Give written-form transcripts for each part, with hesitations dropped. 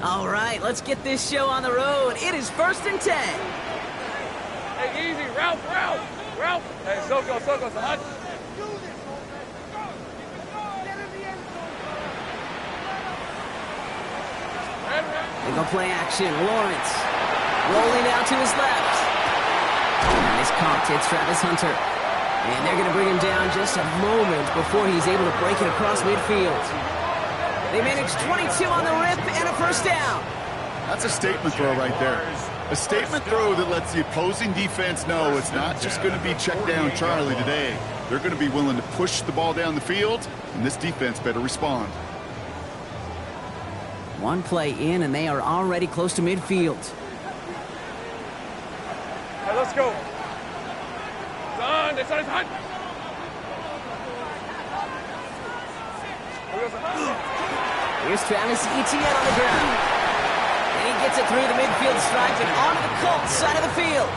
All right, let's get this show on the road. It is 1st and 10. Hey, easy. Ralph. Hey, Soko, son. They go play action. Lawrence rolling out to his left. And this caught. It's Travis Hunter. And they're going to bring him down just a moment before he's able to break it across midfield. They managed 22 on the rip and a first down. That's a statement throw right there. A statement throw that lets the opposing defense know it's not just going to be check down Charlie today. They're going to be willing to push the ball down the field, and this defense better respond. One play in, and they are already close to midfield. Hey, let's go. It's on. Here's Travis Etienne on the ground. And he gets it through the midfield stripe and onto the Colts side of the field.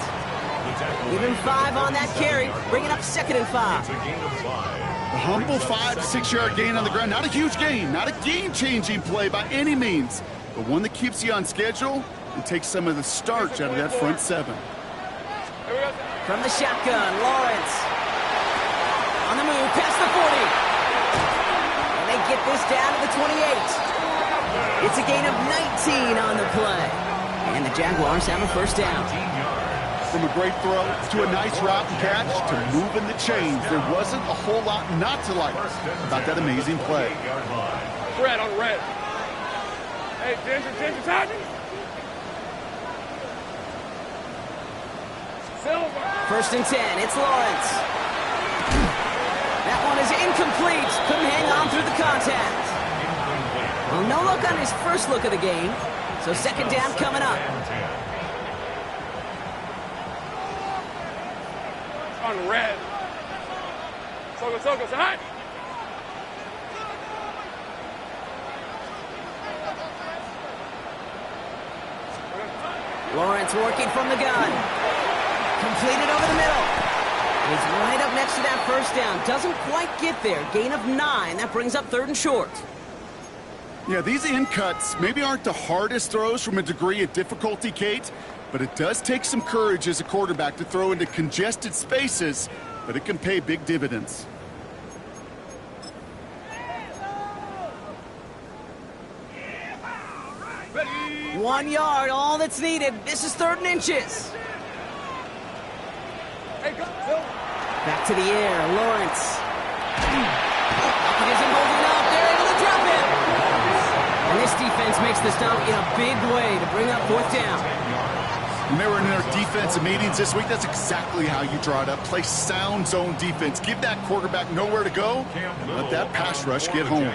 Even 5 on that carry, bringing up 2nd and 5. A humble 5 to 6 yard gain on the ground. Not a huge gain, not a game-changing play by any means, but one that keeps you on schedule and takes some of the starch out of that front 7. From the shotgun, Lawrence. On the move, past the 40. And they get this down to the 28. It's a gain of 19 on the play. And the Jaguars have a first down. From a great throw to a nice route and catch to moving the chains, there wasn't a whole lot not to like about that amazing play. Red on red. Hey, Ginger, Sergeant. Silver. 1st and 10, it's Lawrence. That one is incomplete. Couldn't hang on through the contact. Well, no look on his first look of the game. So 2nd down coming up. On red. Soko, hot. Lawrence working from the gun. Completed over the middle. He's right up next to that first down. Doesn't quite get there. Gain of 9. That brings up 3rd and short. Yeah, these in cuts maybe aren't the hardest throws from a degree of difficulty, Kate, but it does take some courage as a quarterback to throw into congested spaces, but it can pay big dividends. Ready. 1 yard, all that's needed. This is 3rd and inches. Hey, go, Phil. Back to the air, Lawrence. He isn't holding up. They're able to drop him. And this defense makes the stop in a big way to bring up 4th down. When they were in their defensive meetings this week, that's exactly how you draw it up. Play sound zone defense. Give that quarterback nowhere to go. Let that pass rush get home. A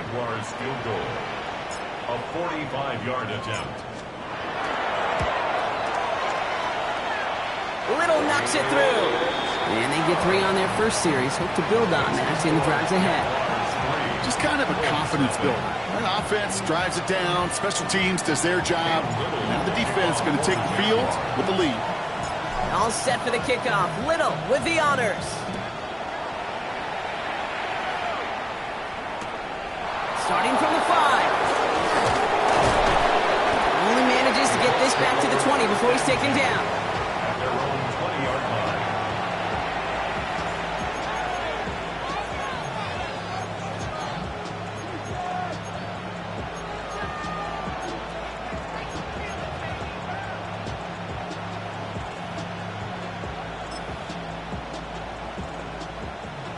45-yard attempt. Little knocks it through. And they get 3 on their first series. Hope to build on that in the drives ahead. Just kind of a confidence builder. That offense drives it down. Special teams does their job. Now the defense is going to take the field with the lead. All set for the kickoff. Little with the honors. Starting from the 5. Only manages to get this back to the 20 before he's taken down. At their own 20-yard line.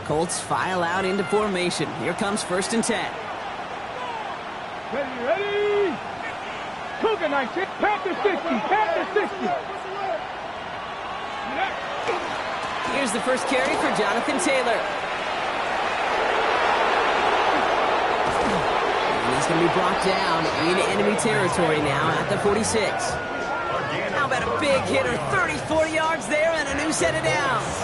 Colts file out into formation. Here comes 1st and 10. Ready. Cougar 19. Panther 60. Here's the first carry for Jonathan Taylor. And he's going to be brought down in enemy territory now at the 46. How about a big hitter, 34 yards there and a new set of downs.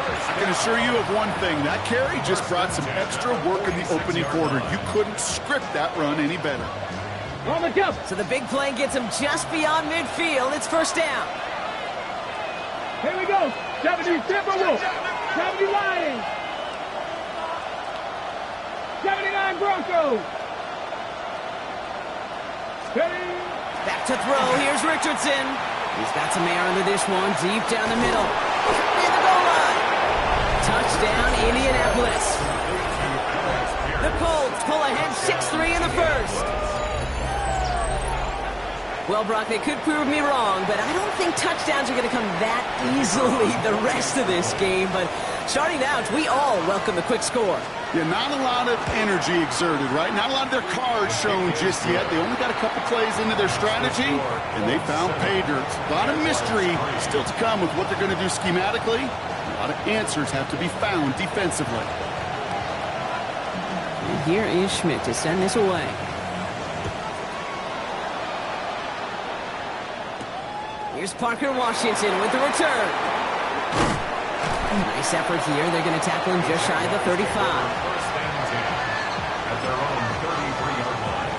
I can assure you of one thing. That carry just brought some extra work in the opening quarter. You couldn't script that run any better. So the big play gets him just beyond midfield. It's 1st down. Here we go. 70 Timberwolves. 70 Lions. 79 Broncos. Ready. to throw. Here's Richardson. He's got some air under this one, deep down the middle. Near the goal line. Touchdown, Indianapolis. The Colts pull ahead 6-3 in the first. Well, Brock, they could prove me wrong, but I don't think touchdowns are going to come that easily the rest of this game. But starting out, we all welcome the quick score. Yeah, not a lot of energy exerted, right? Not a lot of their cards shown just yet. They only got a couple plays into their strategy, and they found pay dirt. A lot of mystery still to come with what they're going to do schematically. A lot of answers have to be found defensively. And here is Schmidt to send this away. Here's Parker Washington with the return. Nice effort here. They're going to tackle him just shy of the 35. First and 10 at their own 33-yard line.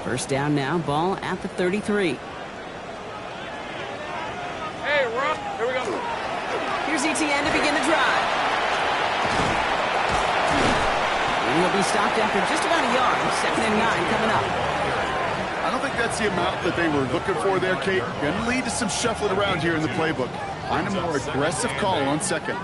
First down now, ball at the 33. Hey, we're up. Here we go. Here's ETN to begin the drive. And he'll be stopped after just about a yard. 2nd and 9 coming up. I don't think that's the amount that they were looking for there, Kate. Going to lead to some shuffling around here in the playbook. Find a more aggressive call on second.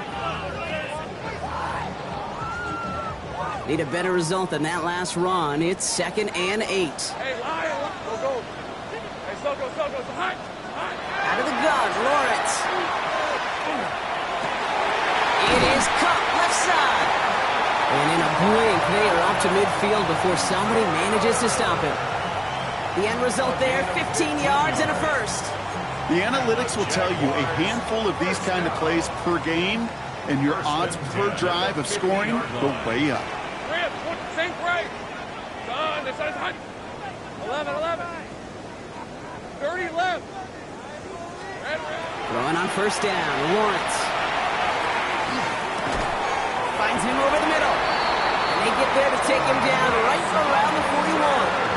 Need a better result than that last run. It's 2nd and 8. Hey, Lion. Go. Hey, Soko. High. Out of the gun, Lawrence. It is cut left side. And in a blink, they are off to midfield before somebody manages to stop him. The end result there, 15 yards and a first. The analytics will tell you a handful of these kind of plays per game, and your odds per drive of scoring go way up. Same play. Done. This is hot. 11. 30 left. Red. Throwing on first down, Lawrence. Finds him over the middle. And they get there to take him down right around the 41.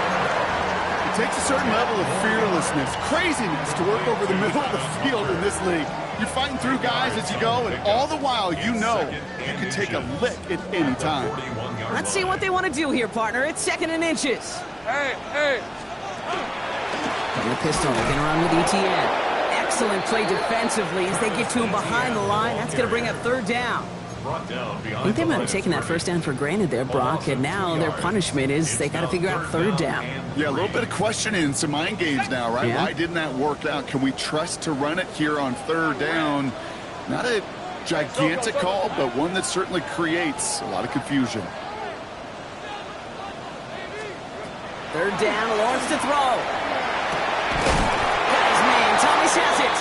It takes a certain level of fearlessness, craziness to work over the middle of the field in this league. You're fighting through guys as you go, and all the while you know you can take a lick at any time. Let's see what they want to do here, partner. It's 2nd and inches. Hey. From the pistol, they're going to run with ETN. Excellent play defensively as they get to him behind the line. That's going to bring up 3rd down. I think they might have taken that first down for granted there, Brock, and now their punishment is they got to figure out 3rd down. Yeah, a little bit of questioning and some mind games now, right? Yeah. Why didn't that work out? Can we trust to run it here on 3rd down? Not a gigantic call, but one that certainly creates a lot of confusion. 3rd down, Lawrence to throw. Got his man, Thomas has it.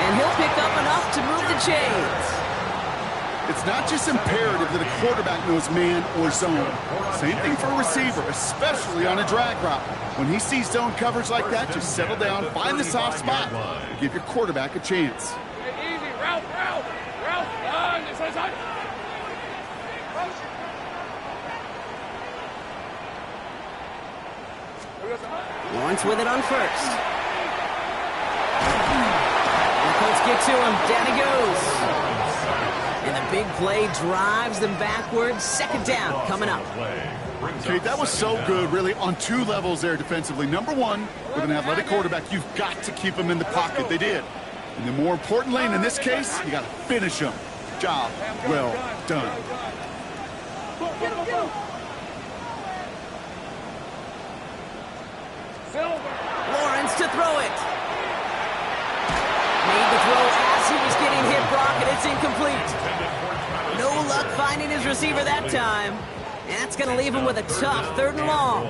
And he'll pick up enough to move the chains. It's not just imperative that a quarterback knows man or zone. Same thing for a receiver, especially on a drag route. When he sees zone coverage like that, just settle down, find the soft spot, and give your quarterback a chance. Hey, easy. Route. Done. This is hot. Lawrence with it on first. The Colts get to him. Down he goes. And the big play drives them backwards. 2nd down coming up. Okay, that was so good, really, on 2 levels there defensively. Number one, with an athletic quarterback, you've got to keep him in the pocket. They did. And the more important lane in this case, you got to finish him. Job well done. Get him. Lawrence to throw it. Made the throw as he was getting hit, Brock, and it's incomplete. No luck finding his receiver that time. And that's going to leave him with a tough 3rd and long.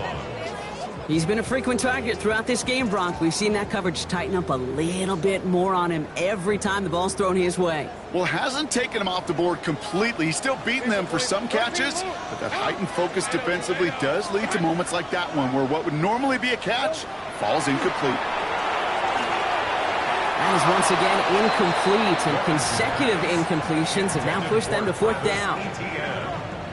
He's been a frequent target throughout this game, Brock. We've seen that coverage tighten up a little bit more on him every time the ball's thrown his way. Well, hasn't taken him off the board completely. He's still beating them for some catches, but that heightened focus defensively does lead to moments like that one where what would normally be a catch falls incomplete. That is once again incomplete, and consecutive incompletions have now pushed them to 4th down.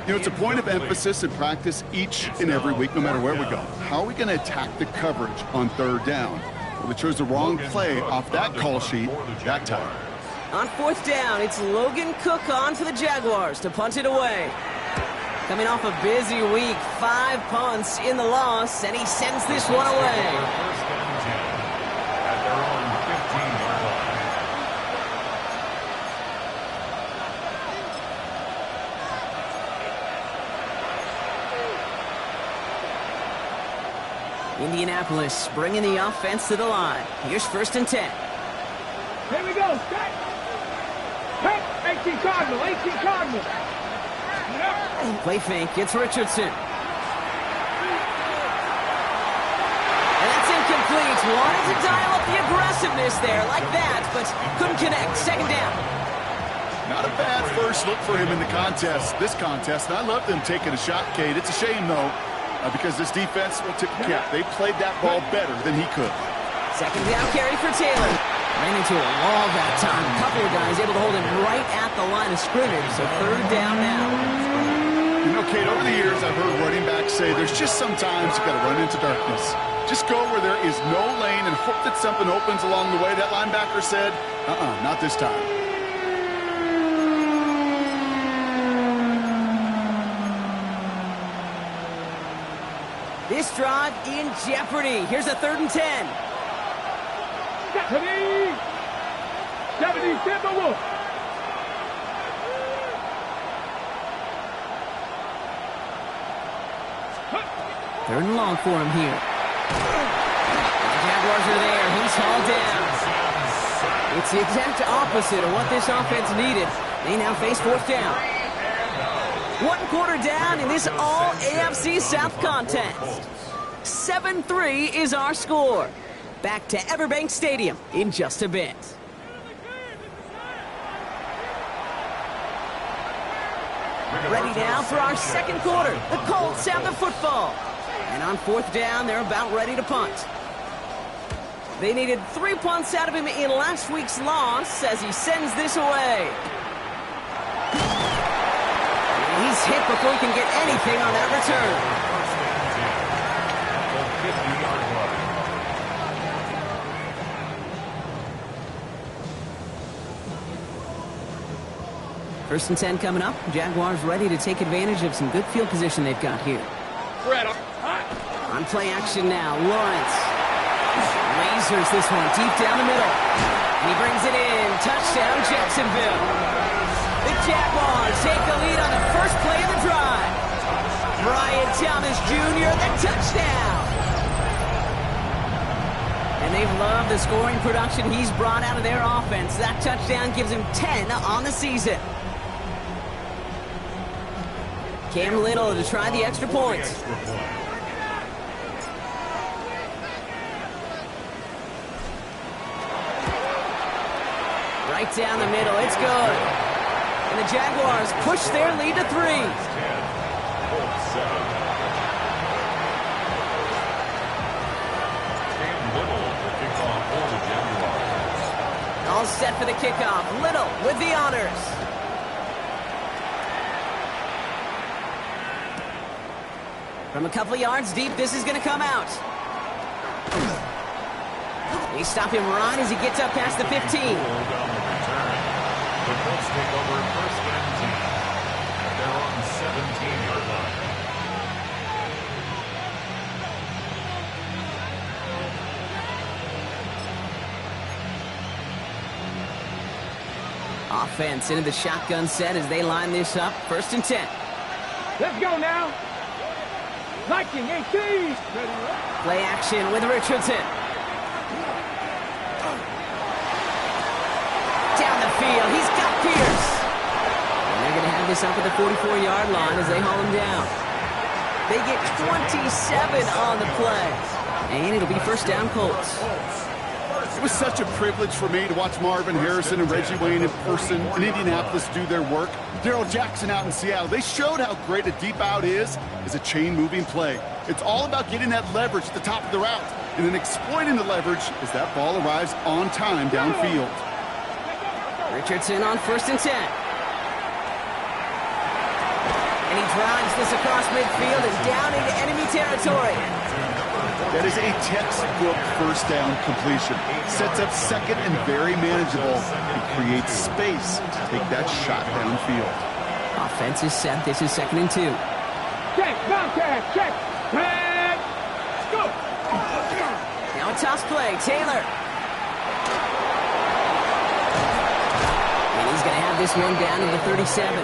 You know, it's a point of emphasis in practice each and every week, no matter where we go. How are we going to attack the coverage on 3rd down? Well, they chose the wrong play off that call sheet that time. On 4th down, it's Logan Cook on for the Jaguars to punt it away. Coming off a busy week, 5 punts in the loss, and he sends this one away. First and 10 at their own 15-yard line. Indianapolis bringing the offense to the line. Here's 1st and 10. Here we go. Set. Cut. 18 Cardinal. 18 Cardinal. Play fake. It's Richardson. And that's incomplete. Wanted to dial up the aggressiveness there like that, but couldn't connect. 2nd down. Not a bad first look for him in the this contest. And I love them taking a shot, Kate. It's a shame, though, because this defense will tip the cap. They played that ball better than he could. 2nd down carry for Taylor. Ran into a wall that time. A couple of guys able to hold him right at the line of scrimmage. So 3rd down now. You know, Kate, over the years, I've heard running backs say there's just sometimes you got to run into darkness. Just go where there is no lane and hope that something opens along the way. That linebacker said, not this time. This drive in jeopardy. Here's a 3rd and 10. 70 Timberwolves. Third and long for him here. The Jaguars are there. He's hauled down. It's the exact opposite of what this offense needed. They now face 4th down. 1 quarter down in this all-AFC South contest. 7-3 is our score. Back to Everbank Stadium in just a bit. Ready now for our 2nd quarter. The Colts have the football. And on 4th down, they're about ready to punt. They needed 3 punts out of him in last week's loss as he sends this away. He's hit before he can get anything on that return. First and 10 coming up. Jaguars ready to take advantage of some good field position they've got here. On play action now, Lawrence lasers this one deep down the middle. And he brings it in. Touchdown, Jacksonville. The Jaguars take the lead on the first play of the drive. Brian Thomas Jr., the touchdown. And they've loved the scoring production he's brought out of their offense. That touchdown gives him 10 on the season. Cam Little to try the extra point. Right down the middle, it's good. And the Jaguars push their lead to 3. All set for the kickoff. Little with the honors. From a couple yards deep, this is going to come out. They stop him right as he gets up past the 15. The Colts take over 1st and 10 at their own 17-yard line. Offense into the shotgun set as they line this up. 1st and 10. Let's go now. Liking 18. Play action with Richardson. Down the field, he's got Pierce. And they're going to have this up at the 44-yard line as they haul him down. They get 27 on the play. And it'll be 1st down Colts. It was such a privilege for me to watch Marvin Harrison and Reggie Wayne in person in Indianapolis do their work. Darrell Jackson out in Seattle. They showed how great a deep out is as a chain-moving play. It's all about getting that leverage at the top of the route and then exploiting the leverage as that ball arrives on time downfield. Richardson on 1st and 10. And he drives this across midfield and down into enemy territory. That is a textbook 1st down completion. Sets up 2nd and very manageable and creates space to take that shot downfield. Offense is set. This is 2nd and 2. check, Bobcat, check, pass, go. Now a toss play, Taylor. And he's going to have this one down to the 37.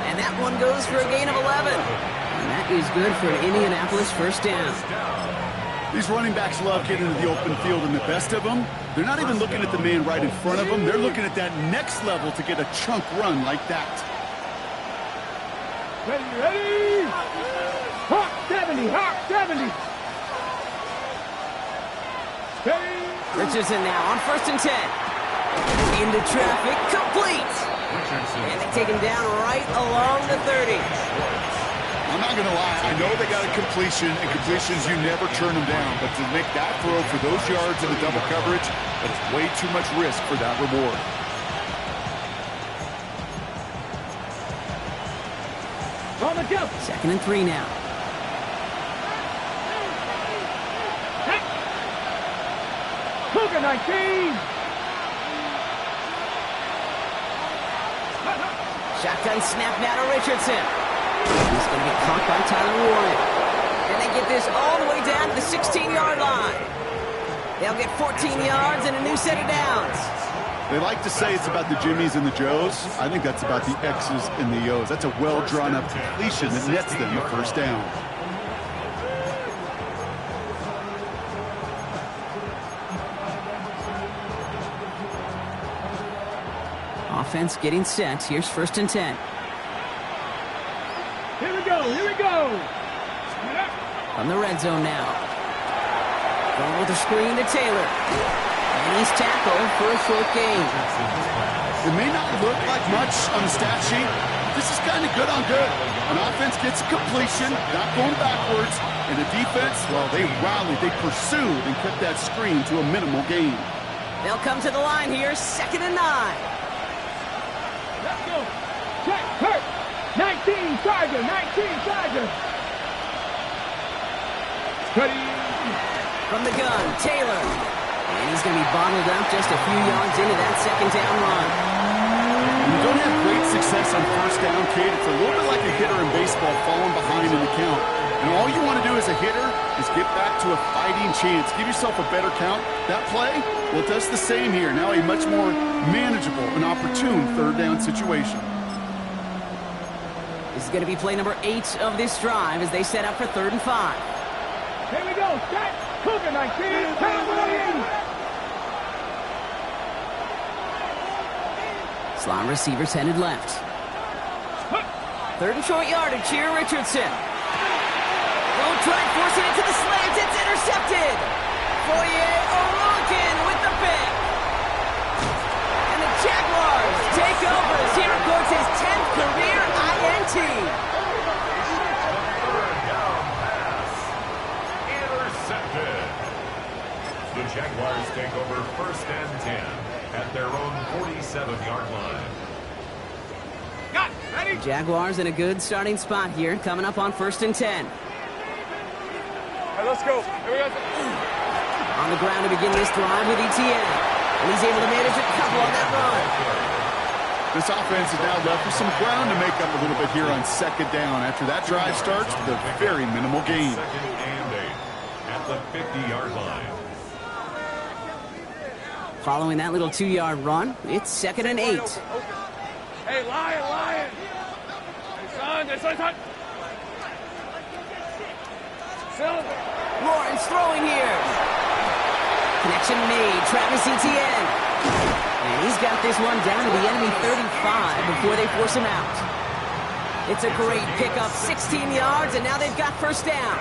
And that one goes for a gain of 11. And that is good for an Indianapolis first down. These running backs love getting into the open field, and the best of them, they're not even looking at the man right in front of them. They're looking at that next level to get a chunk run like that. Ready? Hawk 70, Hawk 70. Ready? Richardson now on 1st and 10. Into traffic, complete. And they take him down right along the 30. I'm not going to lie, I know they got a completion, and completions, you never turn them down. But to make that throw for those yards in the double coverage, that's way too much risk for that reward. On the jump. 2nd and 3 now. Hey. Cougar 19. Shotgun snap now to Richardson. He's going to get caught by Tyler Warren. And they get this all the way down to the 16-yard line. They'll get 14 yards and a new set of downs. They like to say it's about the Jimmies and the Joes. I think that's about the X's and the O's. That's a well-drawn-up completion that nets them a first down. Offense getting set. Here's 1st and 10. Here we go, here we go. From the red zone now. Going with a screen to Taylor. And he's tackled for a short gain. It may not look like much on the stat sheet. This is kind of good on good. An offense gets a completion, not going backwards. And the defense, well, they rallied, they pursued, and kept that screen to a minimal gain. They'll come to the line here, 2nd and 9. Let's go. Check, hurt. 19, Charger, 19, Charger. Ready. From the gun, Taylor. And he's going to be bottled up just a few yards into that 2nd down run. When you don't have great success on first down, Kate, it's a little bit like a hitter in baseball falling behind in the count. And all you want to do as a hitter is get back to a fighting chance. Give yourself a better count. That play, well, it does the same here. Now a much more manageable and opportune 3rd down situation. This is going to be play number 8 of this drive as they set up for 3rd and 5. Here we go. Set. Cougar 19. Cowboys. Slot receivers headed left. 3rd and short yardage here, Richardson. They'll try forcing it to the slants. It's intercepted. Foyer O'Rourke with the pick. And the Jaguars take over as he records his 10th career INT. Intercepted. The Jaguars take over 1st and 10 at their own 47-yard line. Got ready. Jaguars in a good starting spot here, coming up on 1st and 10. Hey, let's go. Here we go. On the ground to begin this drive with Etienne. And he's able to manage a couple on that run. This offense is now left with some ground to make up a little bit here on 2nd down. After that drive starts with a very minimal gain. 2nd and 8 at the 50-yard line. Following that little 2-yard run, it's 2nd and 8. Hey, Lion. Hey, son. Lawrence throwing here. Connection made. Travis Etienne. And he's got this one down to the enemy 35 before they force him out. It's a great pickup, 16 yards, and now they've got 1st down.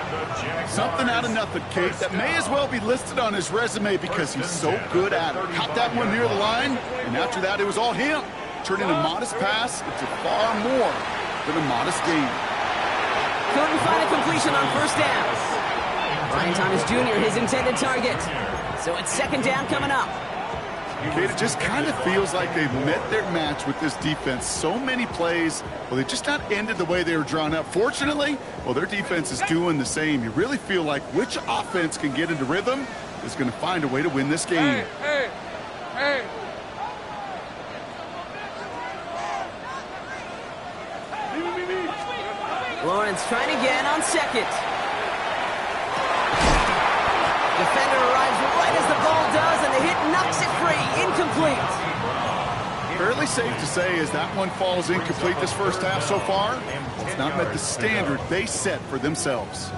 Something out of nothing, Kate, that may as well be listed on his resume because he's so good at it. Caught that one near the line, and after that, it was all him. Turning a modest pass into far more than a modest gain. Couldn't find a completion on 1st down. Brian Thomas Jr., his intended target. So it's 2nd down coming up. Kate, it just kind of feels like they've met their match with this defense. So many plays, well, they just not ended the way they were drawn up. Fortunately, well, their defense is doing the same. You really feel like which offense can get into rhythm is going to find a way to win this game. Hey. Lawrence trying again on second. Defender arrives right as the ball does, and the hit knocks it free. Incomplete. Fairly safe to say as that one falls incomplete this first half so far, it's not met the standard they set for themselves.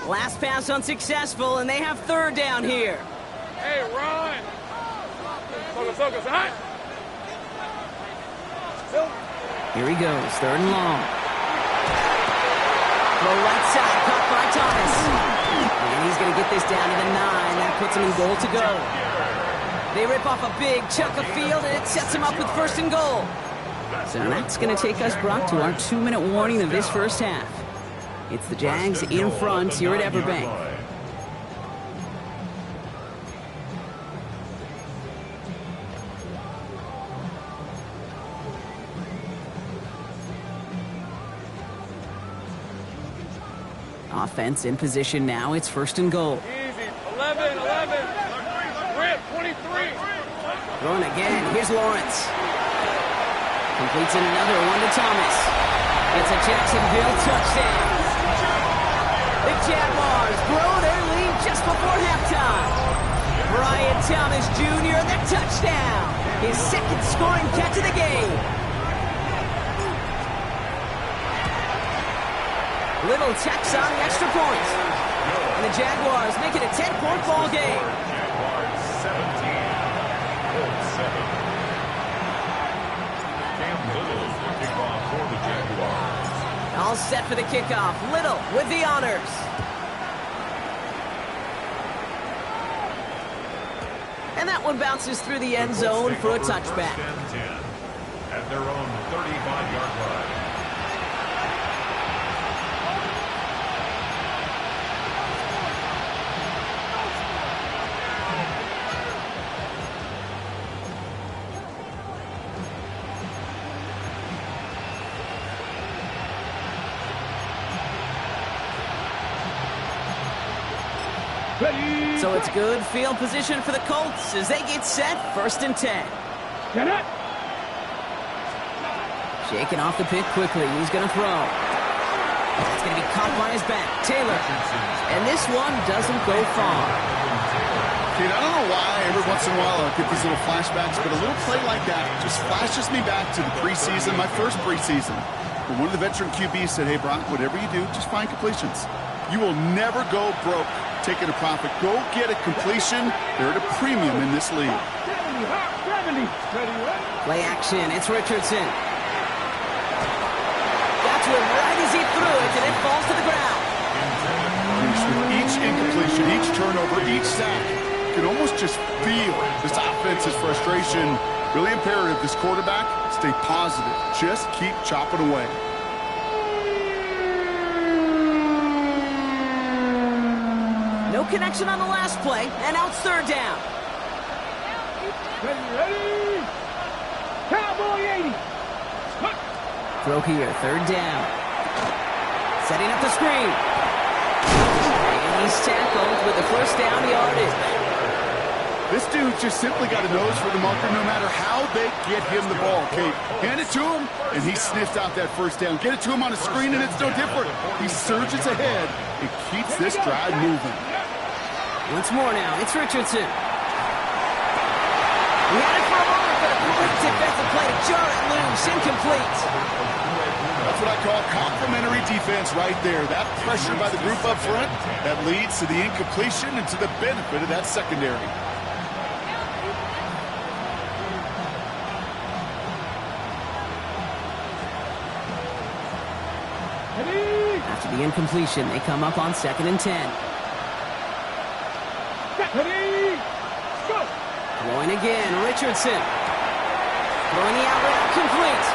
Last pass unsuccessful, and they have third down here. Hey, Ron. Focus, huh? Here he goes, third and long. Throw right side, caught by Thomas. And he's going to get this down to the 9. That puts him in goal to go. They rip off a big chunk of field, and it sets him up with first and goal. So that's going to take us, Brock, to our 2-minute warning of this first half. It's the Jags in front here at Everbank. Offense in position now. It's first and goal. Easy. 11. Rip, 23. Throwing again. Here's Lawrence. Completes another one to Thomas. It's a Jacksonville touchdown. The Jaguars grow their lead just before halftime. Brian Thomas Jr. the touchdown. His second scoring catch of the game. Little tacks on the extra point. And the Jaguars make it a 10-point ball game. Jaguars 17, Colts 7. Cam Little will kick off for the Jaguars. All set for the kickoff. Little with the honors. And that one bounces through the end zone for a touchback. First and 10 at their own 35-yard line. So it's good field position for the Colts as they get set, first and 10. Get it. Shaking off the pick quickly. He's going to throw. It's going to be caught by his back. Taylor. And this one doesn't go far. Kate, I don't know why every once in a while I get these little flashbacks, but a little play like that just flashes me back to the preseason, my first preseason. But one of the veteran QBs said, hey, Brock, whatever you do, just find completions. You will never go broke taking a profit. Go get a completion. They're at a premium in this league. 70. Play action. It's Richardson. Got to him right as he threw it, and it falls to the ground. With each incompletion, each turnover, each sack, you can almost just feel this offense's frustration. Really imperative, this quarterback, stay positive. Just keep chopping away. No connection on the last play, and now it's third down. Ready. Cowboy 80. Throw here, third down. Setting up the screen. And he's tackled with the first down yardage. This dude just simply got a nose for the marker no matter how they get him the ball, Kate. Hand it to him, and he sniffs out that first down. Get it to him on a screen, and it's no different. He surges ahead and keeps this drive moving. Once more now, it's Richardson. He had it for a moment, but a great defensive play to jar it loose. Incomplete. That's what I call complimentary defense right there. That pressure by the group up front, that leads to the incompletion and to the benefit of that secondary. After the incompletion, they come up on second and 10. Ready. Go. Throwing again, Richardson. Throwing the out route, complete.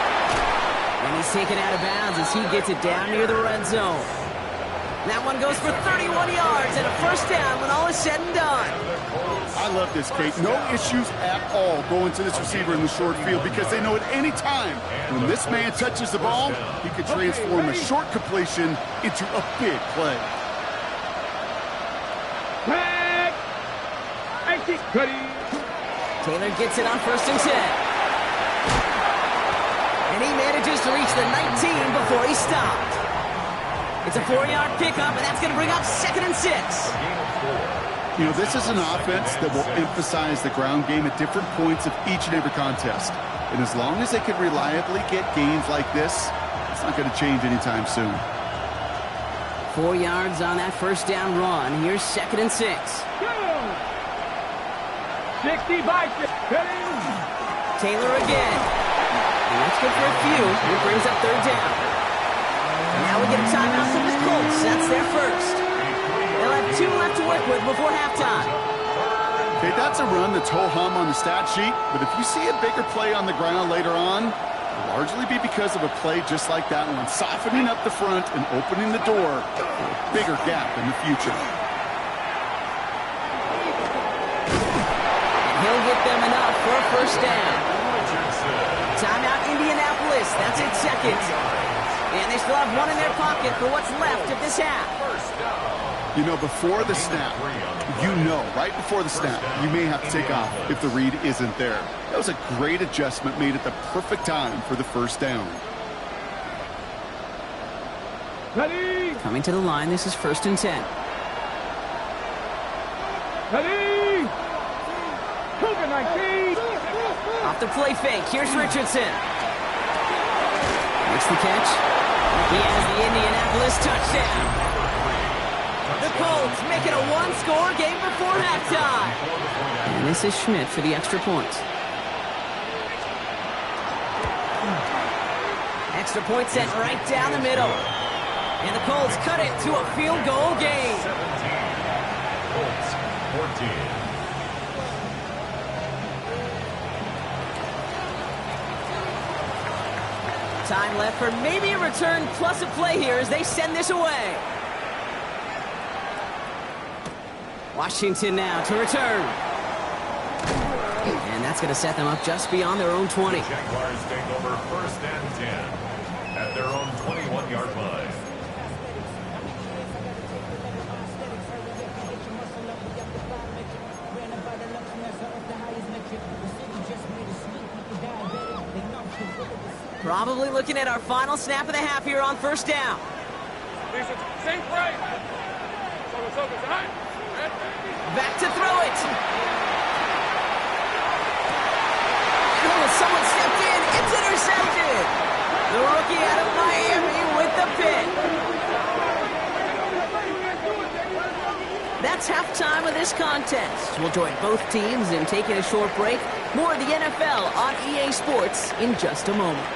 And he's taken out of bounds as he gets it down near the red zone. That one goes for 31 yards and a first down when all is said and done. I love this, Kate. No issues at all going to this receiver in the short field because they know at any time when this man touches the ball, he can transform a short completion into a big play. Back. 80. Ready. Taylor gets it on first and 10. And he manages to reach the 19 before he stopped. It's a 4-yard pickup, and that's going to bring up 2nd and 6. You know, this is an offense that will emphasize the ground game at different points of each and every contest. And as long as they can reliably get gains like this, it's not going to change anytime soon. 4 yards on that first down run. Here's 2nd and 6. 60 by 6. Taylor again. And that's good for a few. It brings up 3rd down. And now we get a timeout from the Colts. That's their first. They'll have 2 left to work with before halftime. Okay, that's a run that's ho-hum on the stat sheet, but if you see a bigger play on the ground later on, it'll largely be because of a play just like that one, softening up the front and opening the door for a bigger gap in the future. And he'll get them enough for a first down. Timeout Indianapolis. That's its 2nd. And they still have 1 in their pocket for what's left of this half. You know, before the snap, right before the snap, you may have to take off if the read isn't there. That was a great adjustment made at the perfect time for the first down. Ready? Coming to the line, this is 1st and 10. Ready? Cougar 19. Off the play fake, here's Richardson. Makes the catch. He has the Indianapolis touchdown. The Colts make it a 1-score game before halftime. And this is Schmidt for the extra point. Extra point sent right down the middle. And the Colts cut it to a field goal game. 17. Colts 14. Time left for maybe a return plus a play here as they send this away. Washington now to return. And that's going to set them up just beyond their own 20. Jaguars take over 1st and 10 at their own 21-yard line. Probably looking at our final snap of the half here on 1st down. Same play. Back to throw it. Oh, someone stepped in. It's intercepted. The rookie out of Miami with the pick. That's halftime of this contest. We'll join both teams in taking a short break. More of the NFL on EA Sports in just a moment.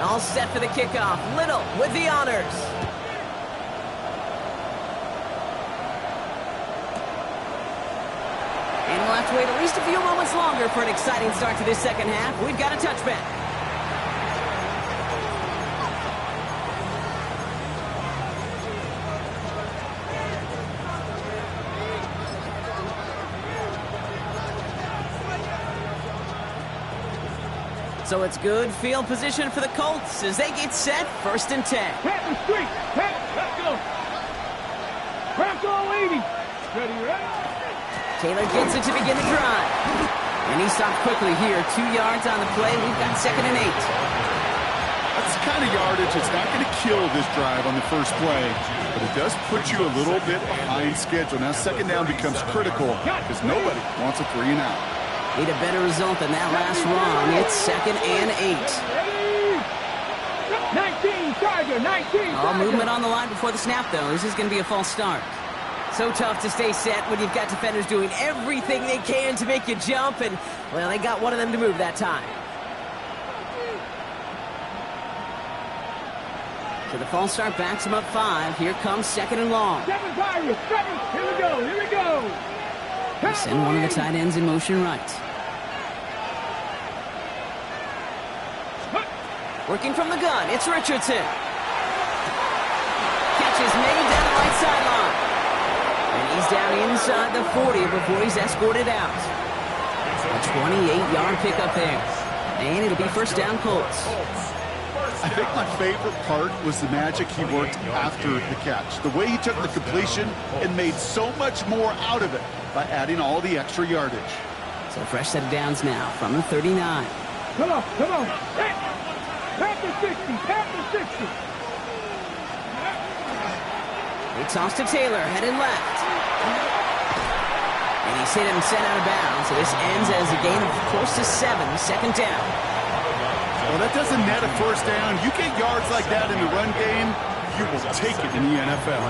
All set for the kickoff. Little with the honors. And we'll have to wait at least a few moments longer for an exciting start to this second half. We've got a touchback. So it's good field position for the Colts as they get set 1st and 10. Pat the street. Pat, let's go. Crack all 80. Ready, ready? Taylor gets it to begin the drive. And he stops quickly here. 2 yards on the play. We've got 2nd and 8. That's the kind of yardage that's not going to kill this drive on the first play, but it does put you a little bit behind schedule. Now 2nd down becomes critical because nobody wants a 3 and out. Need a better result than that last run. It's 2nd and 8. 19, Tiger, 19. All movement on the line before the snap, though. This is going to be a false start. So tough to stay set when you've got defenders doing everything they can to make you jump, and, well, they got one of them to move that time. So the false start backs him up 5. Here comes 2nd and long. 7 Tigers, 7. Here we go, here we go. They send one of the tight ends in motion right. Working from the gun, it's Richardson. Catch is made down the right sideline. And he's down inside the 40 before he's escorted out. A 28-yard pickup there. And it'll be 1st down Colts. I think my favorite part was the magic he worked after the catch. The way he took the completion and made so much more out of it by adding all the extra yardage. So fresh set of downs now from the 39. Come on, come on. Pat the 60, pat the 60. They toss to Taylor, headed left. And he's hit and sent out of bounds. So this ends as a gain of close to 7, second down. Well, that doesn't net a first down. You get yards like that in the run game, you will take it in the NFL.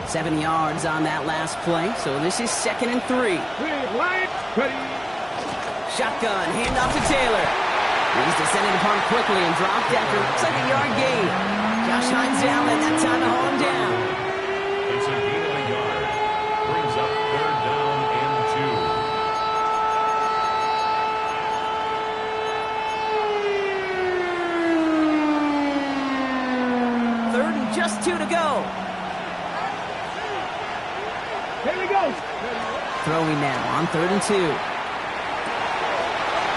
7 yards on that last play, so this is 2nd and 3. Shotgun, handoff to Taylor. He's descended upon quickly and dropped after looks like a yard gain. Josh Hines down at that time to haul him down. It's a gain of a yard. Brings up 3rd down and 2. 3rd and just 2 to go. Here we go. Throwing now on 3rd and 2.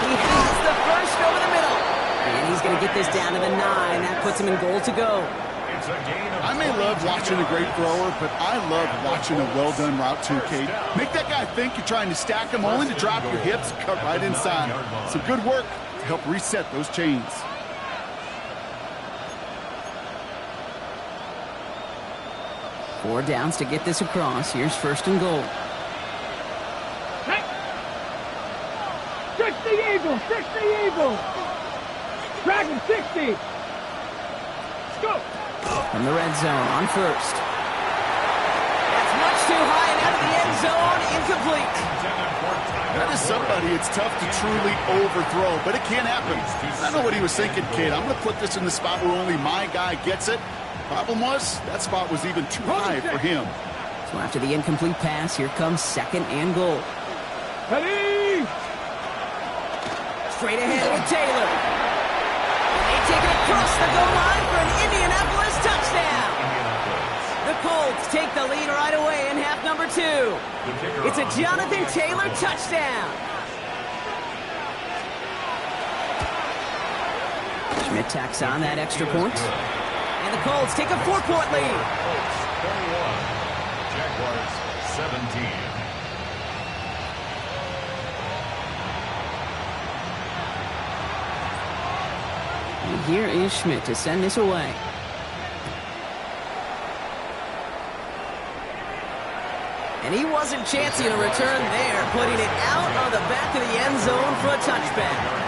He has the first over the middle. And he's going to get this down to the 9. That puts him in goal to go. It's a gain of I may love watching a great thrower, but I love watching a well-done route too, Kate. Make that guy think you're trying to stack him only to drop your hips, cut right inside. Some good work to help reset those chains. Four downs to get this across. Here's 1st and goal. Hey. 60 Eagles, 60 Eagles. Dragon 60. Let's go. From the red zone on 1st. That's much too high and out of the end zone. Incomplete. That is somebody it's tough to truly overthrow, but it can happen. I know what he was thinking, Kate. I'm going to put this in the spot where only my guy gets it. Problem was, that spot was even too high for him. So after the incomplete pass, here comes 2nd and goal. Ready. Straight ahead with Taylor. And they take it across the goal line for an Indianapolis touchdown. The Colts take the lead right away in half number 2. It's a Jonathan Taylor touchdown. Schmidt tacks on that extra point. And the Colts take a 4-point lead. Colts 21, Jaguars 17. And here is Schmidt to send this away. And he wasn't chancing a return there, putting it out on the back of the end zone for a touchback.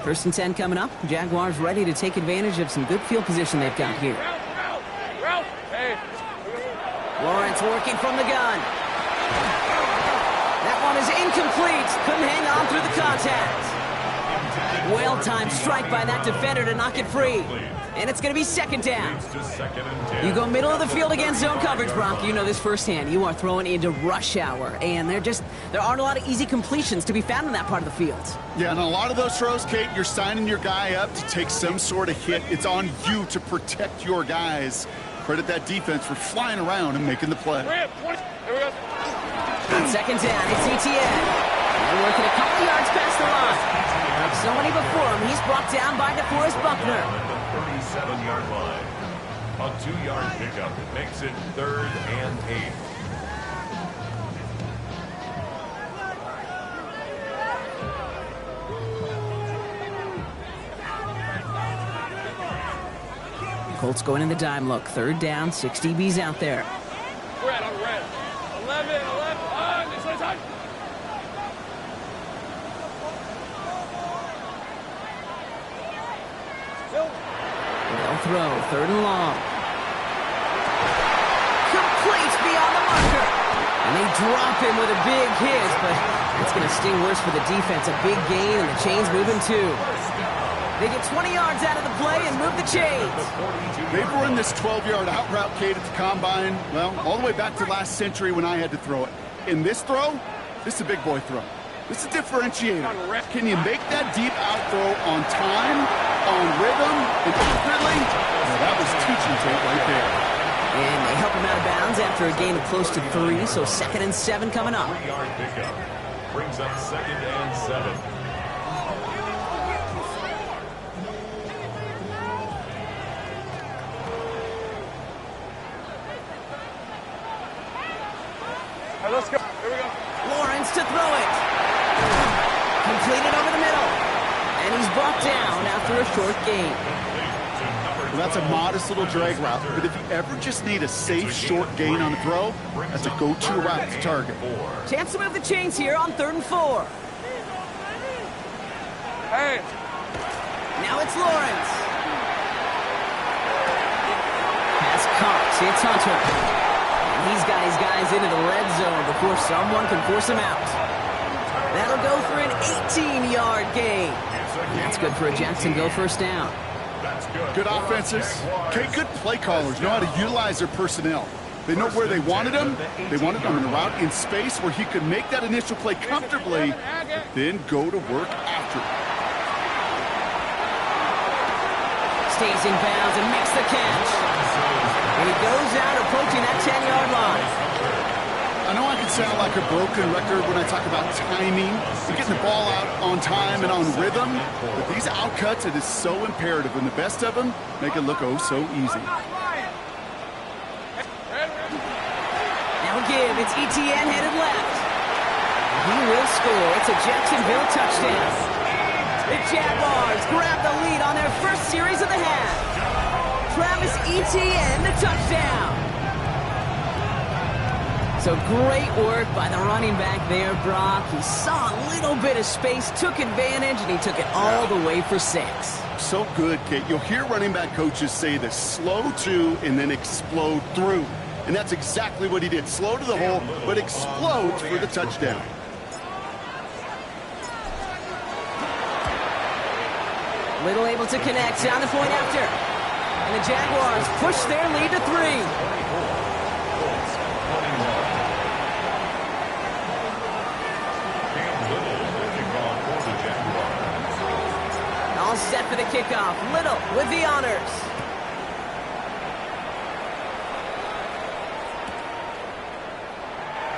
1st and 10 coming up. Jaguars ready to take advantage of some good field position they've got here. Lawrence working from the gun. That one is incomplete. Couldn't hang on through the contact. Well-timed strike by that defender to knock it free. And it's going to be 2nd down. You go middle of the field against zone coverage, Brock. You know this firsthand. You are throwing into rush hour. And there aren't a lot of easy completions to be found in that part of the field. Yeah, and a lot of those throws, Kate, you're signing your guy up to take some sort of hit. It's on you to protect your guys. Credit that defense for flying around and making the play. Here we go. On 2nd down, it's ETN. They're working a couple yards past the line. Like so many before him, he's brought down by DeForest Buckner. 37-yard line. A 2-yard pickup makes it 3rd and 8. Colts going in the dime look. 3rd down, 6 DBs out there. Red on red. 11. This one's on. They'll throw. 3rd and long. Complete beyond the marker. And they drop him with a big hit, but it's going to sting worse for the defense. A big gain, and the chain's moving too. They get 20 yards out of the play and move the chains. They've run this 12-yard out route, Kate, at the combine, well, all the way back to last century when I had to throw it. In this throw, this is a big boy throw. This is a differentiator. Can you make that deep out throw on time, on rhythm, and accurately? Well, that was teaching tape right there. And they help him out of bounds after a gain of close to 3, so 2nd and 7 coming up. 3-yard pickup. Brings up 2nd and 7. Let's go. Here we go. Lawrence to throw it. Completed over the middle. And he's brought down after a short gain. Well, that's a modest little drag route, but if you ever just need a safe short gain on a throw, that's a go-to route to target. Chance to move the chains here on 3rd and 4. Hey. Now it's Lawrence. Pass caught. It's Hunter. And he's got his guys into the red zone before someone can force him out. That'll go for an 18-yard gain. That's good for a Jacksonville first down. Good offenses. Okay, good play callers know how to utilize their personnel. They know where they wanted him. They wanted him in a route in space where he could make that initial play comfortably, but then go to work after it. Stays in bounds and makes the catch. And he goes out approaching that 10-yard line. I know I can sound like a broken record when I talk about timing and getting the ball out on time and on rhythm, but these outcuts, it is so imperative, and the best of them make it look oh so easy. Now give, it's ETN headed left. He will score. It's a Jacksonville touchdown. The Jaguars grab the lead on their first series of the half. Travis Etienne, the touchdown. So great work by the running back there, Brock. He saw a little bit of space, took advantage, and he took it all the way for 6. So good, Kate. You'll hear running back coaches say this: slow to and then explode through. And that's exactly what he did. Slow to the hole, but explodes for the touchdown. Little able to connect down the point after. And the Jaguars push their lead to 3. All set for the kickoff. Little with the honors.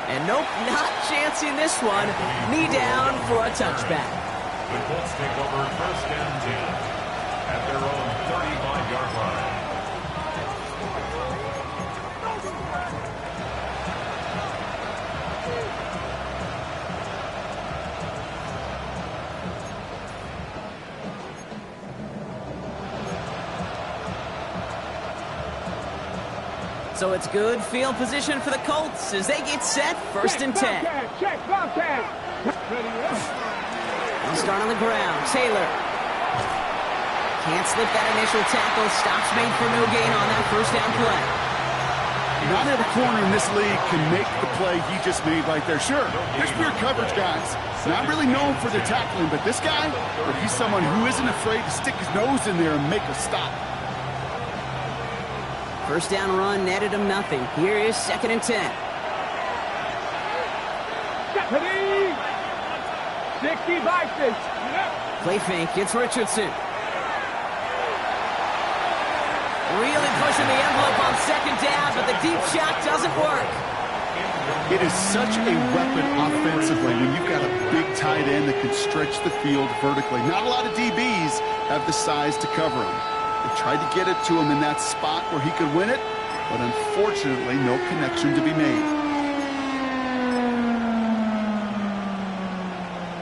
And nope, not chancing this one. Knee down for a touchback. The Colts take over 1st and 10 at their own 35-yard line. So it's good field position for the Colts as they get set 1st and 10. Check, Bobcat. They'll start on the ground. Taylor. Can't slip that initial tackle. Stops made for no gain on that first down play. Not every corner in this league can make the play he just made right there. Sure, there's pure coverage guys. Not really known for the tackling, but this guy, he's someone who isn't afraid to stick his nose in there and make a stop. First down run netted him nothing. Here is 2nd and 10. 60 Vikings. Play fake. It's Richardson. Really pushing the envelope on 2nd down, but the deep shot doesn't work. It is such a weapon offensively when you've got a big tight end that can stretch the field vertically. Not a lot of DBs have the size to cover him. They tried to get it to him in that spot where he could win it, but unfortunately, no connection to be made.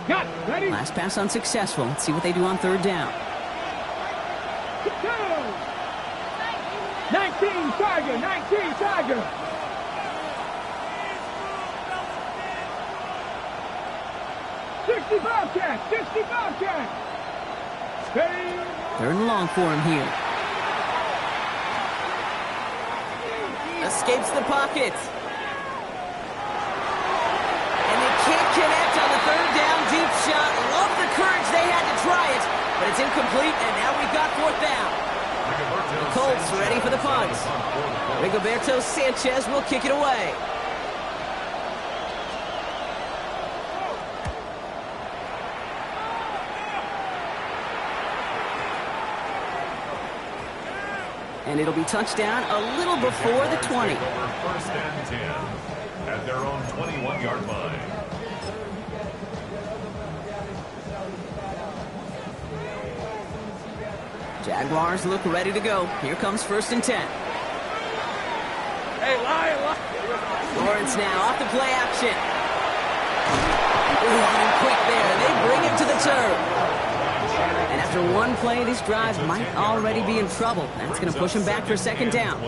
Got ready. Last pass unsuccessful. Let's see what they do on 3rd down. 19 Tiger, 19 Tiger. Bobcat, 60 Bobcat. 3rd and long for him here. Escapes the pocket. And they can't connect on the 3rd down deep shot. Love the courage they had to try it, but it's incomplete, and now we've got 4th down. The Colts ready for the punt. Rigoberto Sanchez will kick it away. And it'll be touchdown a little before the 20. Take over first and 10 at their own 21-yard line. Jaguars look ready to go. Here comes first and 10. Hey, Lion. Lawrence now off the play action. Ooh, and quick there. They bring him to the turf. And after one play, this drive might already be in trouble. That's going to push him back for second down.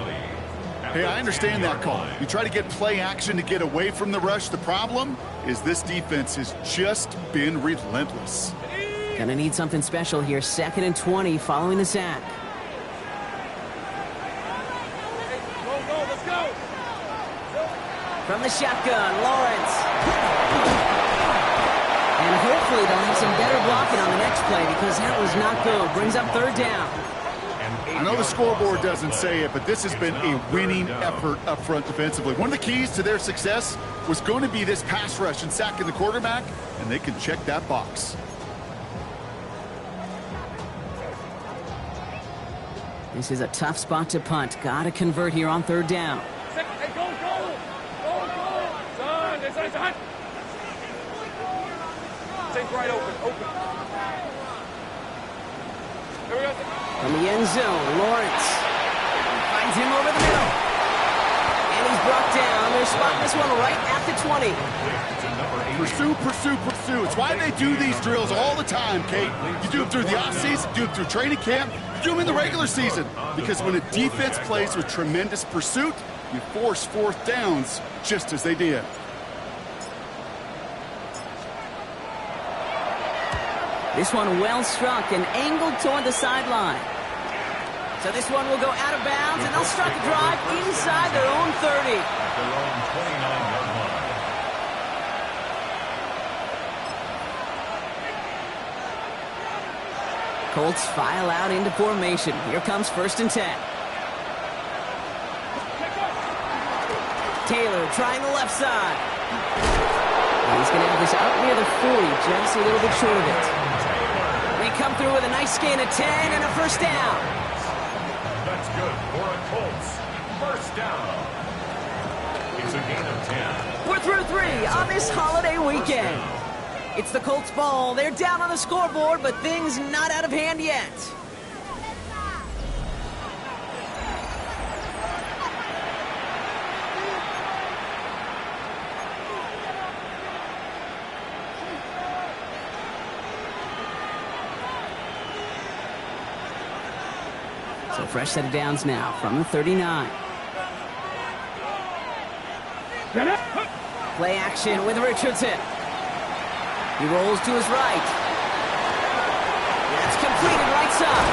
Hey, I understand that call. You try to get play action to get away from the rush. The problem is this defense has just been relentless. Gonna need something special here. Second and 20 following the sack. Go, let's go. From the shotgun, Lawrence. And hopefully they'll have some better blocking on the next play because that was not good. Brings up third down. I know the scoreboard doesn't say it, but this has been a winning effort up front defensively. One of the keys to their success was going to be this pass rush and sacking the quarterback, and they can check that box. This is a tough spot to punt. Gotta convert here on third down. Hey, go. Son, this is hot. Take right open. Here we go. From the end zone, Lawrence finds him over the middle. And he's brought down. They're spotting this one right at the 20. Pursue. It's why they do these drills all the time, Kate. You do them through the offseason, do them through training camp, you do them in the regular season. Because when a defense plays with tremendous pursuit, you force fourth downs just as they did. This one well struck and angled toward the sideline. So this one will go out of bounds, and they'll start the drive inside their own 30. Their own 29-yard line. Colts file out into formation. Here comes first and 10. Taylor trying the left side. And he's going to have this up near the 40, just a little bit short of it. They come through with a nice gain of 10 and a first down. That's good for a Colts. First down. It's a gain of 10. We're through 3 on this holiday weekend. It's the Colts ball. They're down on the scoreboard, but things not out of hand yet. So fresh set of downs now from the 39. Play action with Richardson. He rolls to his right. That's completed right side.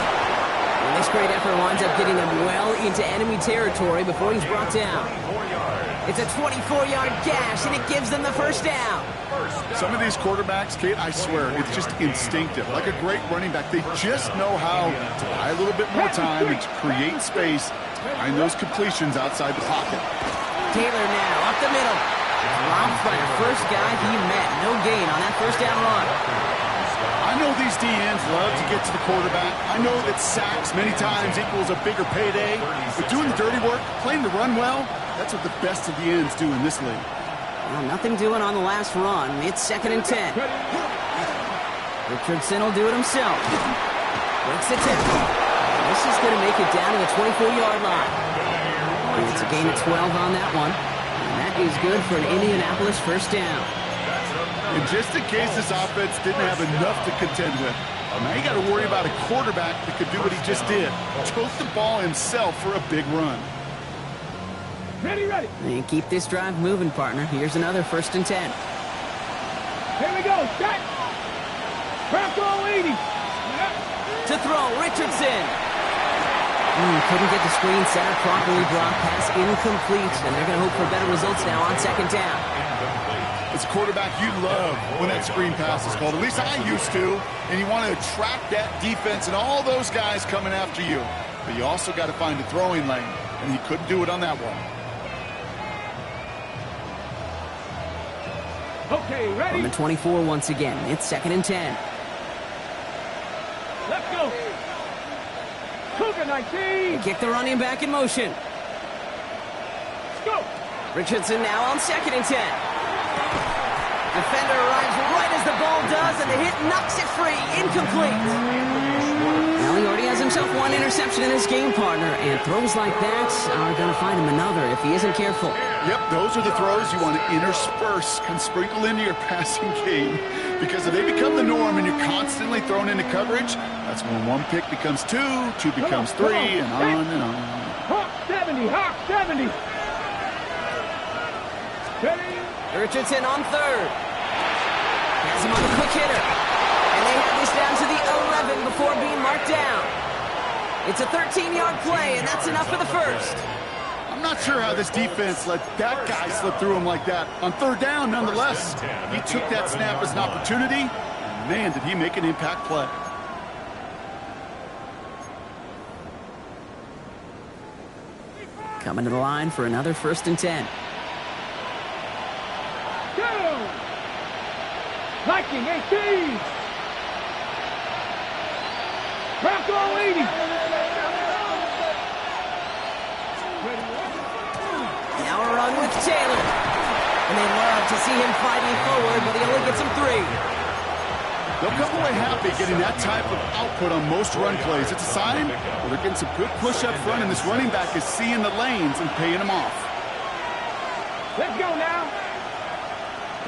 And this great effort winds up getting him well into enemy territory before he's brought down. It's a 24-yard gash, and it gives them the first down. Some of these quarterbacks, Kate, I swear, it's just instinctive. Like a great running back, they just know how to buy a little bit more time and to create space behind those completions outside the pocket. Taylor now up the middle. Robbed by the first guy he met. No gain on that first down run. I know these DNs love to get to the quarterback. I know that sacks many times equals a bigger payday. But doing the dirty work, playing the run well, that's what the best of the ends do in this league. Well, nothing doing on the last run. It's second and 10. Richardson will do it himself. Breaks the tackle. This is going to make it down to the 24-yard line. And it's a gain of 12 on that one. And that is good for an Indianapolis first down. And just in case this offense didn't have enough to contend with, now you got to worry about a quarterback that could do what he just did. Tote the ball himself for a big run. Ready. And keep this drive moving, partner. Here's another first and 10. Here we go. Set. Crack all 80. To throw, Richardson. Couldn't get the screen center properly blocked. Pass incomplete. And they're going to hope for better results now on second down. As a quarterback, you love when that screen pass is called. At least I used to. And you want to attract that defense and all those guys coming after you. But you also got to find a throwing lane. And he couldn't do it on that one. Okay, ready? From the 24 once again. It's second and 10. Let's go. Cougar. second 19. Kick the running back in motion. Let's go. Richardson now on 2nd and 10. Defender arrives right as the ball does, and the hit knocks it free. Incomplete. Well, he already has himself one interception in this game, partner, and throws like that are going to find him another if he isn't careful. Yep, those are the throws you want to intersperse and sprinkle into your passing game. Because if they become the norm and you're constantly thrown into coverage, that's when one pick becomes two becomes three, and on and on. Hawk 70, Hawk 70. Ready? Richardson on 3rd. Has him on the quick hitter. And they have this down to the 11 before being marked down. It's a 13-yard play, and that's enough for the first. I'm not sure how this defense let that guy slip through him like that. On 3rd down, nonetheless, he took that snap as an opportunity, and man, did he make an impact play. Coming to the line for another 1st and 10. Go! Viking 18. Bronco 80. Now a run with Taylor. And they love to see him fighting forward, but he only gets him 3. They'll come away happy getting that type of output on most run plays. It's a sign where they're getting some good push up front, and this running back is seeing the lanes and paying them off. Let's go now.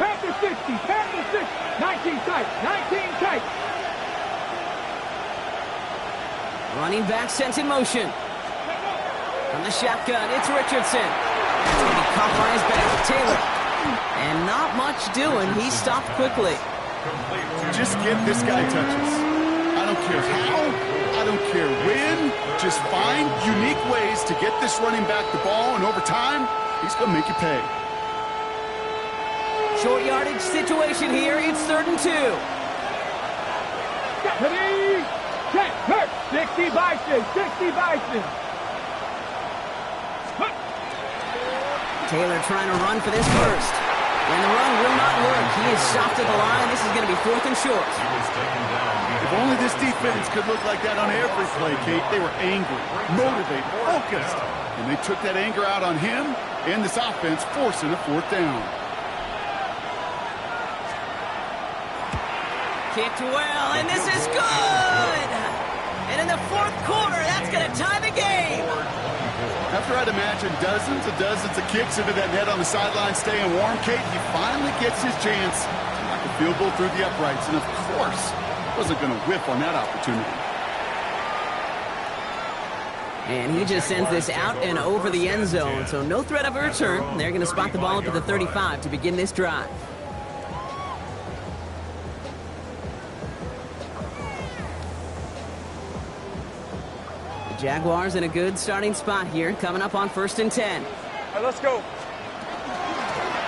Panther 60, Panther 60. 19 tight, 19 tight. Running back sent in motion. From the shotgun, it's Richardson. It's going to be caught by his back, Taylor. And not much doing. He stopped quickly. Just give this guy touches. I don't care how, I don't care when. Just find unique ways to get this running back the ball, and over time, he's going to make you pay. Short yardage situation here. It's 3rd and 2. Ready? Set, hurt. 60 Bison, 60 Bison. Taylor trying to run for this first. And the run will not work. He is stopped at the line. This is going to be 4th and short. If only this defense could look like that on every play, Kate. They were angry, motivated, focused. And they took that anger out on him and this offense, forcing a 4th down. Kicked well, and this is good! And in the 4th quarter, that's going to tie the game. After I'd imagine dozens of kicks into that net on the sideline staying warm, Kate, he finally gets his chance to knock a field goal through the uprights. And of course, wasn't going to whiff on that opportunity. And he just sends this out and over the end zone, so no threat of a return. They're going to spot the ball up at the 35 to begin this drive. Jaguars in a good starting spot here, coming up on 1st and 10. All right, let's go.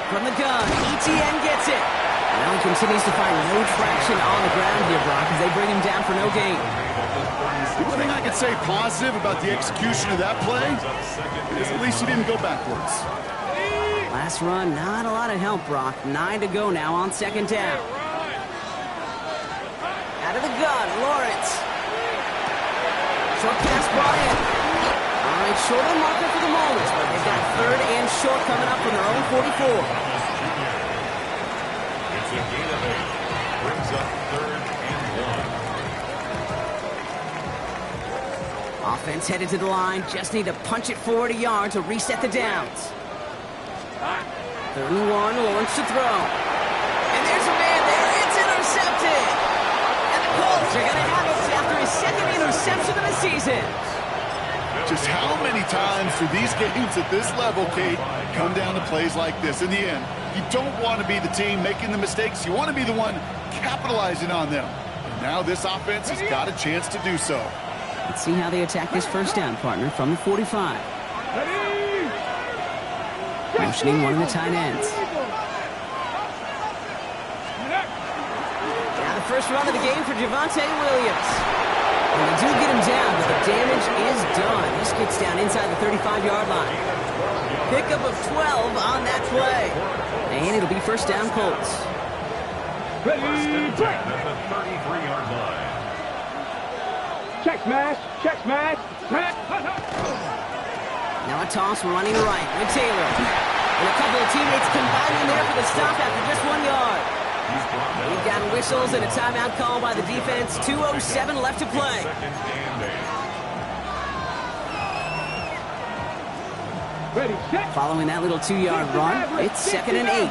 From the gun, ETN gets it. Well, he continues to find no traction on the ground here, Brock, as they bring him down for no gain. The only thing I can say positive about the execution of that play is at least he didn't go backwards. Last run, not a lot of help, Brock. 9 to go now on 2nd down. Out of the gun, Lawrence. Short pass brought in. All right, short on marker for the moment, but they've got 3rd and short coming up from their own 44. It's a gain of 8. Brings up 3rd and 1. Offense headed to the line. Just need to punch it forward a yard to reset the downs. 3rd and 1, Lawrence to throw. And there's a man there. It's intercepted. And the Colts are going to have it after his 2nd interception of the season. Just how many times do these games at this level, Kate, come down to plays like this? In the end, you don't want to be the team making the mistakes. You want to be the one capitalizing on them. And now this offense has got a chance to do so. Let's see how they attack this 1st down, partner, from the 45. Motioning one of the tight ends. Now the first run of the game for Javonte Williams. And they do get him down, but the damage is done. This gets down inside the 35-yard line. Pickup of 12 on that play. And it'll be 1st down, Colts. Ready, break. At the 33-yard line. Check smash, check smash. Now a toss running right with Taylor. And a couple of teammates combining there for the stop after just 1 yard. We've got whistles and a timeout call by the defense. 2:07 left to play. Ready, set. Following that little 2-yard run, it's 2nd and 8.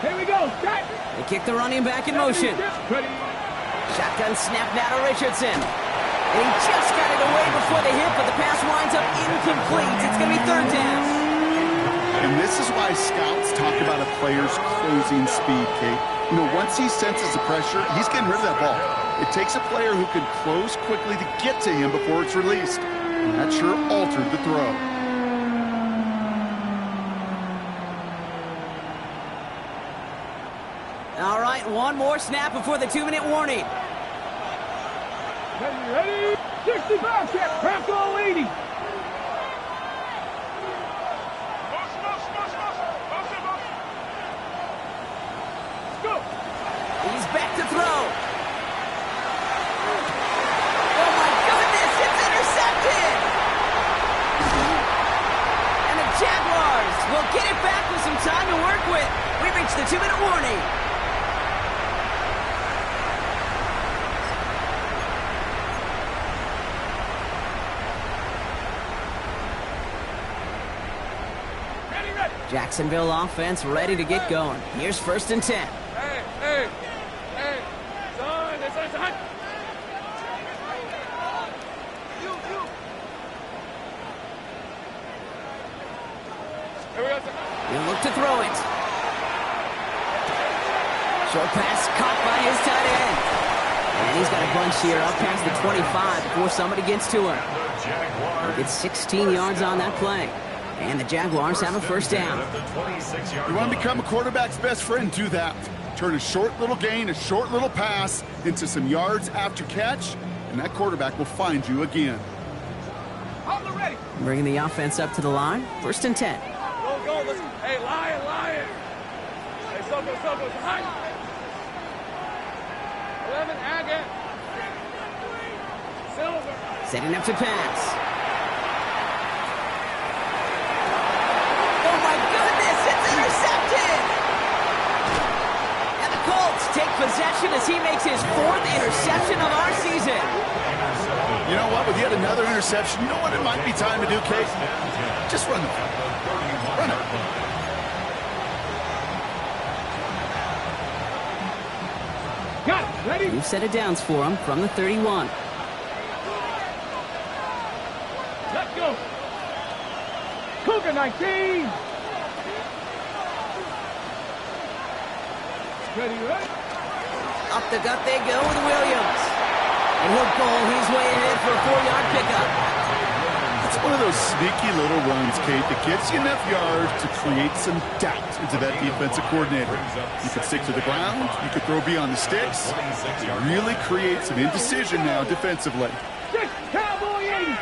Here we go, set. They kick the running back in motion. Ready. Shotgun snap now to Richardson. And he just got it away before the hit, but the pass winds up incomplete. It's going to be 3rd down. And this is why scouts talk about a player's closing speed, Kate. You know, once he senses the pressure, he's getting rid of that ball. It takes a player who can close quickly to get to him before it's released. And that sure altered the throw. All right, one more snap before the 2-minute warning. Ready, 65 check, crack all 80. Go. He's back to throw. Oh my goodness, it's intercepted. And the Jaguars will get it back with some time to work with. We reached the 2-minute warning. Jacksonville offense ready to get going. Here's 1st and 10. Hey, son, son. Here we go, son. He'll look to throw it. Short pass caught by his tight end. And he's got a bunch here up past the 25 before somebody gets to him. He'll get 16 yards on that play. And the Jaguars have a 1st down. You want to become a quarterback's best friend, do that. Turn a short little gain, a short little pass into some yards after catch, and that quarterback will find you again. Ready. Bringing the offense up to the line. 1st and 10. Go, let's. Hey, lion. Hey, Soko, high. 11, Agate. Silver. Setting up to pass. Take possession as he makes his 4th interception of our season. You know what? With yet another interception, you know what it might be time to do, Kate? Just run it. Run it. Got it. Ready? We've set it downs for him from the 31. Let's go. Cougar 19. Ready. Up the gut they go with Williams. And he'll goal his way ahead for a 4-yard pickup. It's one of those sneaky little runs, Kate, that gets you enough yards to create some doubt into that defensive coordinator. You can stick to the ground. You can throw beyond the sticks. It really creates some indecision now defensively. Cowboy 80.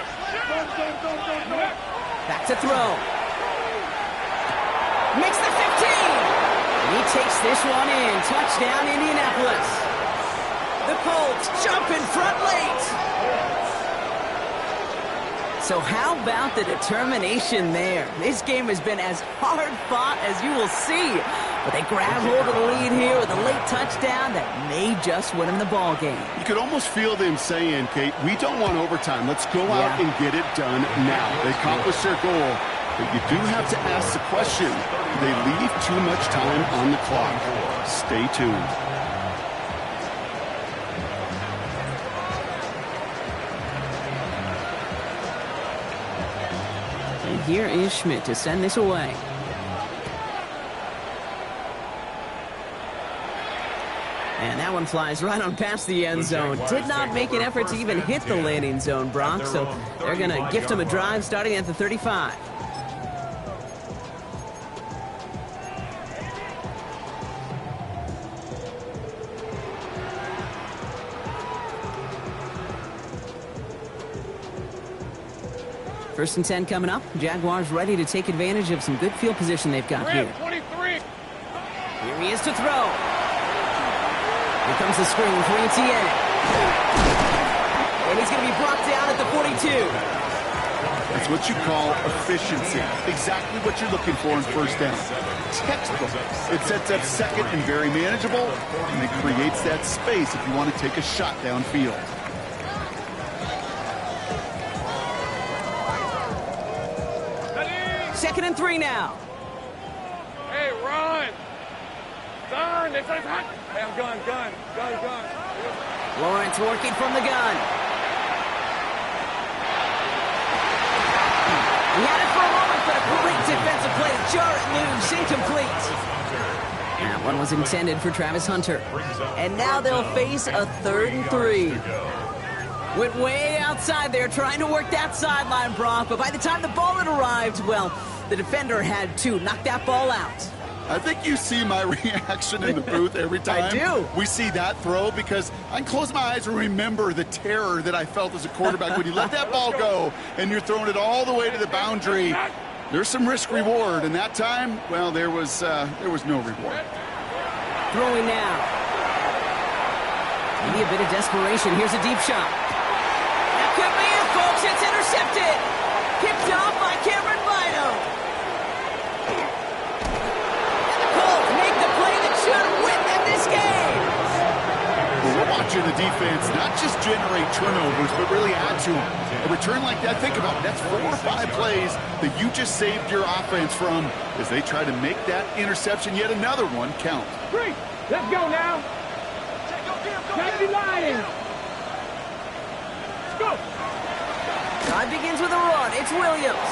Back to throw. Makes the 15. He takes this one in. Touchdown, Indianapolis. The Colts jump in front late. So how about the determination there? This game has been as hard fought as you will see. But they grab hold of the lead here with a late touchdown that may just win them the ball game. You could almost feel them saying, Kate, we don't want overtime. Let's go out and get it done now. They accomplished their goal. But you do have to ask the question, do they leave too much time on the clock? Stay tuned. And here is Schmidt to send this away. And that one flies right on past the end zone. Did not make an effort to even hit the landing zone, Brock, so they're going to gift him a drive starting at the 35. First and 10 coming up. Jaguars ready to take advantage of some good field position they've got here. 23. Here he is to throw. Here comes the screen for Etienne. And he's going to be brought down at the 42. That's what you call efficiency. Exactly what you're looking for in first down. Textbook. It sets up second and very manageable, and it creates that space if you want to take a shot downfield. Second and 3 now. Hey, run! Turn! Hey, I'm gun. Lawrence working from the gun. He had it for a moment, but a great defensive play to jar it loose, incomplete. That one was intended for Travis Hunter. And now they'll face a 3rd and 3. Went way outside there trying to work that sideline, Brock, but by the time the ball had arrived, well, the defender had to knock that ball out. I think you see my reaction in the booth every time I do. we see that throw, because I can close my eyes and remember the terror that I felt as a quarterback when you let that ball go and you're throwing it all the way to the boundary. There's some risk reward, and that time, well, there was no reward. Throwing now. Maybe a bit of desperation. Here's a deep shot. That could be it, folks. It's intercepted. Picked off by Cameron Vito. And the Colts make the play that should win them this game. Well, we're watching the defense not just generate turnovers, but really add to them. A return like that, think about it, that's 4 or 5 plays that you just saved your offense from as they try to make that interception, yet another one, count. 3, let's go now. Take the Lions. Let's go. Drive begins with a run. It's Williams.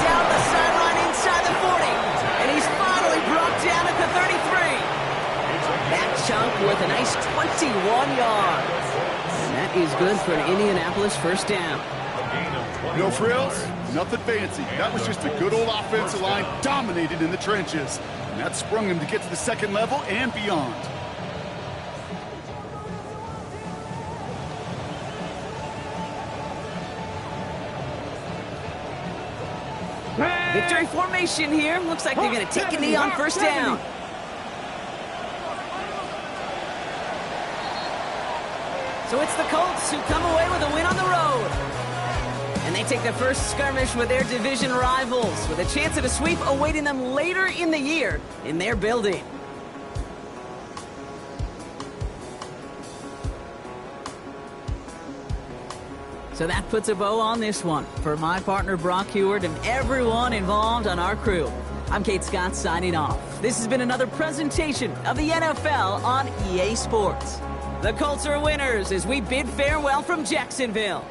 Down the sideline inside the 40. And he's finally brought down at the 33. That chunk with a nice 21 yards. And that is good for an Indianapolis first down. No frills, nothing fancy. That was just a good old offensive line dominated in the trenches. And that sprung him to get to the second level and beyond. Victory formation here. Looks like they're going to take a knee on first down. So it's the Colts who come away with a win on the road. And they take the first skirmish with their division rivals, with a chance at a sweep awaiting them later in the year in their building. So that puts a bow on this one. For my partner Brock Heward and everyone involved on our crew, I'm Kate Scott signing off. This has been another presentation of the NFL on EA Sports. The Colts are winners as we bid farewell from Jacksonville.